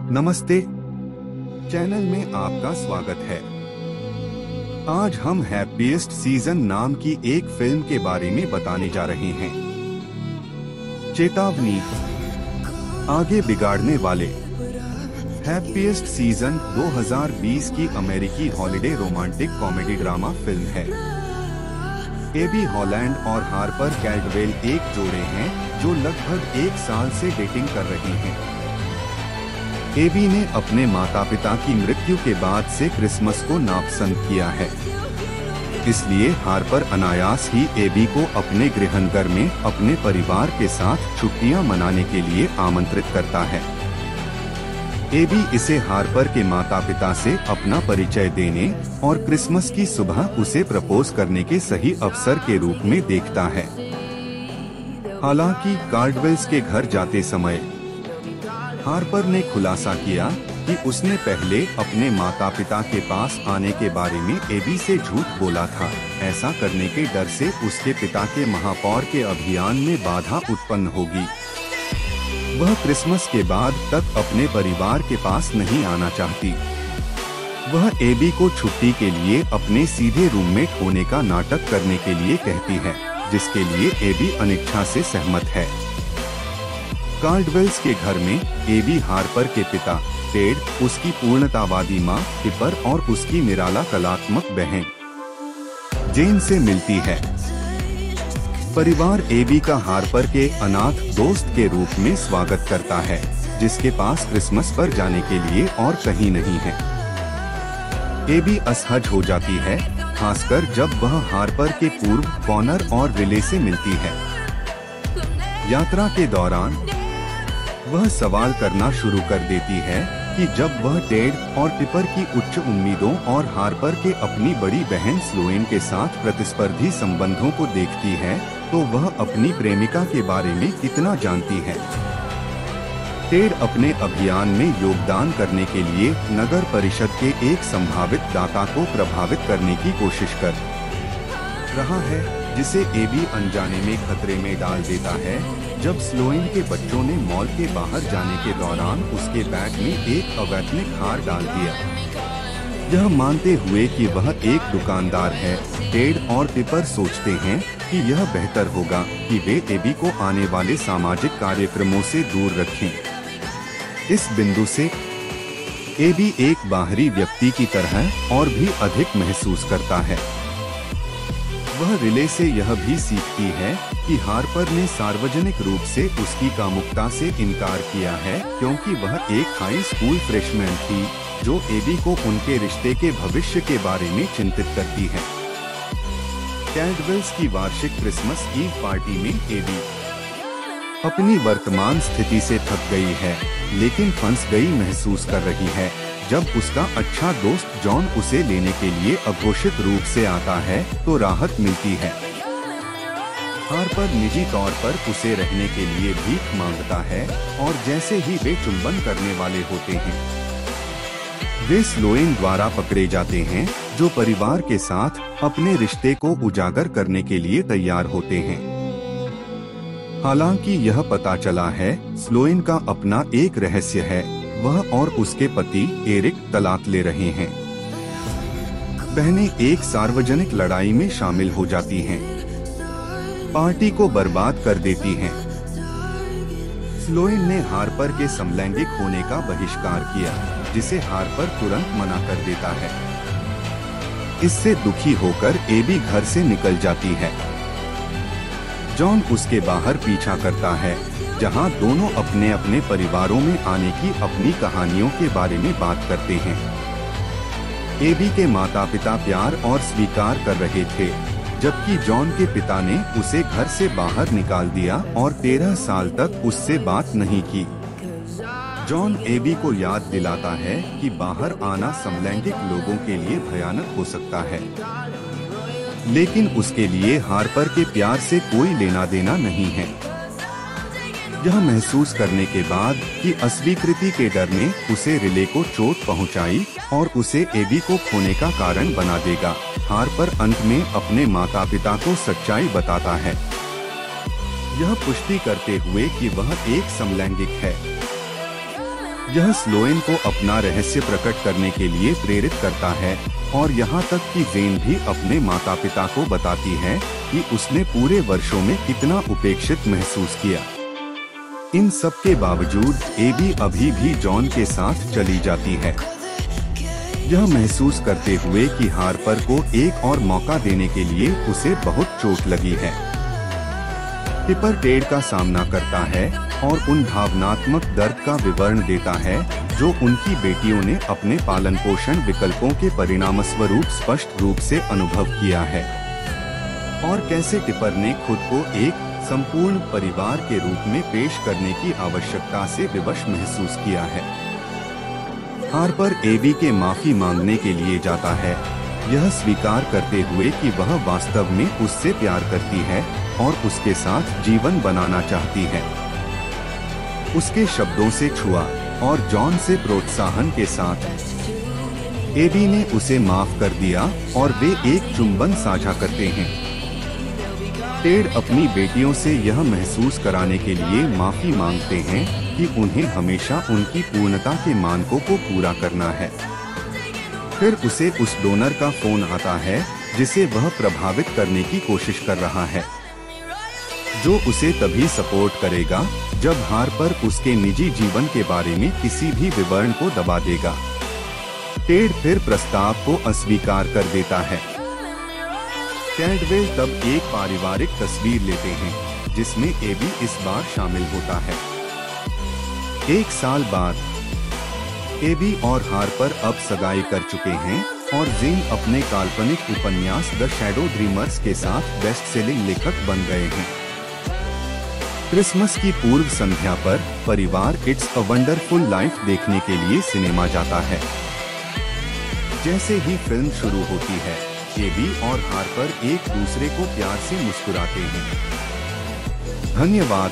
नमस्ते, चैनल में आपका स्वागत है। आज हम हैप्पीएस्ट सीजन नाम की एक फिल्म के बारे में बताने जा रहे हैं। चेतावनी, आगे बिगाड़ने वाले। हैप्पीएस्ट सीजन 2020 की अमेरिकी holiday romantic comedy drama film है। एबी हॉलैंड और हार्पर कैल्डवेल एक जोड़े हैं जो लगभग 1 साल से डेटिंग कर रहे हैं। एबी ने अपने माता पिता की मृत्यु के बाद से क्रिसमस को नापसंद किया है, इसलिए हार्पर अनायास ही एबी को अपने गृहनगर में अपने परिवार के साथ छुट्टियां मनाने के लिए आमंत्रित करता है। एबी इसे हार्पर के माता पिता से अपना परिचय देने और क्रिसमस की सुबह उसे प्रपोज करने के सही अवसर के रूप में देखता है। हालांकि कार्डवेल्स के घर जाते समय हार्पर ने खुलासा किया कि उसने पहले अपने माता पिता के पास आने के बारे में एबी से झूठ बोला था। ऐसा करने के डर से उसके पिता के महापौर के अभियान में बाधा उत्पन्न होगी। वह क्रिसमस के बाद तक अपने परिवार के पास नहीं आना चाहती। वह एबी को छुट्टी के लिए अपने सीधे रूममेट होने का नाटक करने के लिए कहती है, जिसके लिए एबी अनिच्छा से सहमत है। कार्डवेल्स के घर में एबी हार्पर के पिता टेड, उसकी पूर्णतावादी माँ पिपर और उसकी निराला कलात्मक बहन जेन से मिलती है। परिवार एबी का हार्पर के अनाथ दोस्त के रूप में स्वागत करता है, जिसके पास क्रिसमस पर जाने के लिए और कहीं नहीं है। एबी असहज हो जाती है, खासकर जब वह हार्पर के पूर्व कॉनर और रिले से मिलती है। यात्रा के दौरान वह सवाल करना शुरू कर देती है कि जब वह टेड और पिपर की उच्च उम्मीदों और हार्पर के अपनी बड़ी बहन स्लोएन के साथ प्रतिस्पर्धी संबंधों को देखती है, तो वह अपनी प्रेमिका के बारे में कितना जानती है। टेड अपने अभियान में योगदान करने के लिए नगर परिषद के एक संभावित दाता को प्रभावित करने की कोशिश कर रहा है, जिसे एबी अनजाने में खतरे में डाल देता है जब स्लोएन के बच्चों ने मॉल के बाहर जाने के दौरान उसके बैग में एक अवैतनिक हार डाल दिया। यह मानते हुए कि वह एक दुकानदार है, टेड और पिपर सोचते हैं कि यह बेहतर होगा कि वे एबी को आने वाले सामाजिक कार्यक्रमों से दूर रखें। इस बिंदु से एबी एक बाहरी व्यक्ति की तरह और भी अधिक महसूस करता है। वह रिले से यह भी सीखती है कि हार्पर ने सार्वजनिक रूप से उसकी कामुकता से इनकार किया है, क्योंकि वह एक हाई स्कूल फ्रेशमैन थी जो एबी को उनके रिश्ते के भविष्य के बारे में चिंतित करती है। कैल्डवेल्स की वार्षिक क्रिसमस ईव पार्टी में एबी अपनी वर्तमान स्थिति से थक गई है, लेकिन फंस गई महसूस कर रही है जब उसका अच्छा दोस्त जॉन उसे लेने के लिए अघोषित रूप से आता है तो राहत मिलती है। हार्पर निजी तौर पर उसे रहने के लिए भीख मांगता है और जैसे ही वे चुंबन करने वाले होते हैं, वे स्लोएन द्वारा पकड़े जाते हैं, जो परिवार के साथ अपने रिश्ते को उजागर करने के लिए तैयार होते हैं। हालांकि यह पता चला है स्लोएन का अपना एक रहस्य है, वह और उसके पति एरिक तलाक ले रहे हैं। बहनें एक सार्वजनिक लड़ाई में शामिल हो जाती हैं, पार्टी को बर्बाद कर देती हैं। स्लोएन ने हार्पर के समलैंगिक होने का बहिष्कार किया, जिसे हार्पर तुरंत मना कर देता है। इससे दुखी होकर एबी घर से निकल जाती है। जॉन उसके बाहर पीछा करता है, जहां दोनों अपने अपने परिवारों में आने की अपनी कहानियों के बारे में बात करते हैं। एबी के माता पिता प्यार और स्वीकार कर रहे थे, जबकि जॉन के पिता ने उसे घर से बाहर निकाल दिया और 13 साल तक उससे बात नहीं की। जॉन एबी को याद दिलाता है कि बाहर आना समलैंगिक लोगों के लिए भयानक हो सकता है, लेकिन उसके लिए हार्पर के प्यार से कोई लेना देना नहीं है। यह महसूस करने के बाद कि अस्वीकृति के डर ने उसे रिले को चोट पहुंचाई और उसे एबी को खोने का कारण बना देगा, हार्पर अंत में अपने माता पिता को सच्चाई बताता है, यह पुष्टि करते हुए कि वह एक समलैंगिक है। यह स्लोएन को अपना रहस्य प्रकट करने के लिए प्रेरित करता है और यहाँ तक कि जेन भी अपने माता पिता को बताती है कि उसने पूरे वर्षों में कितना उपेक्षित महसूस किया। इन सब के बावजूद एबी अभी भी जॉन के साथ चली जाती है, यह महसूस करते हुए कि हार्पर को एक और मौका देने के लिए उसे बहुत चोट लगी है। टिपर टेड का सामना करता है और उन भावनात्मक दर्द का विवरण देता है जो उनकी बेटियों ने अपने पालन पोषण विकल्पों के परिणामस्वरूप स्पष्ट रूप से अनुभव किया है, और कैसे टिपर ने खुद को एक संपूर्ण परिवार के रूप में पेश करने की आवश्यकता से विवश महसूस किया है। हार्पर एबी के माफी मांगने के लिए जाता है, यह स्वीकार करते हुए कि वह वास्तव में उससे प्यार करती है और उसके साथ जीवन बनाना चाहती है। उसके शब्दों से छुआ और जॉन से प्रोत्साहन के साथ एबी ने उसे माफ कर दिया और वे एक चुंबन साझा करते हैं। टेड अपनी बेटियों से यह महसूस कराने के लिए माफी मांगते हैं कि उन्हें हमेशा उनकी पूर्णता के मानकों को पूरा करना है। फिर उसे उस डोनर का फोन आता है जिसे वह प्रभावित करने की कोशिश कर रहा है, जो उसे तभी सपोर्ट करेगा जब हार्पर उसके निजी जीवन के बारे में किसी भी विवरण को दबा देगा। टेड फिर प्रस्ताव को अस्वीकार कर देता है। कैडवेल तब एक पारिवारिक तस्वीर लेते हैं जिसमें एबी इस बार शामिल होता है। एक साल बाद एबी और हार्पर अब सगाई कर चुके हैं और जेन अपने काल्पनिक उपन्यास द शैडो ड्रीमर्स के साथ बेस्ट सेलिंग लेखक बन गए हैं। क्रिसमस की पूर्व संध्या पर परिवार इट्स अ वंडरफुल लाइफ देखने के लिए सिनेमा जाता है। जैसे ही फिल्म शुरू होती है, एबी और हार्पर एक दूसरे को प्यार से मुस्कुराते हैं। धन्यवाद।